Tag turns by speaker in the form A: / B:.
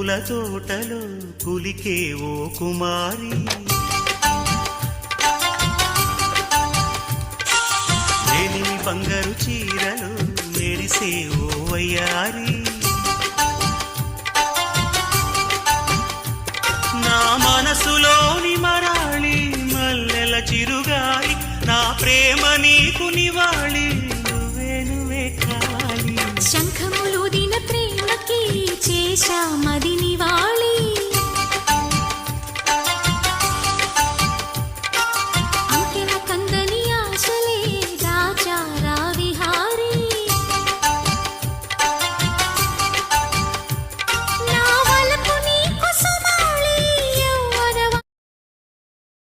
A: పూల తోటలో కులికే ఓ కుమారి, లేని బంగారు చీరలు మెరిసే ఓ వయ్యారి, నా మనసులోని మరాళి మల్లెల చిరుగాలి, నా ప్రేమ నీకు నివాళి, నువ్వే నువ్వే కావాలి.
B: శంఖములు దిన ప్రేమకి చేశా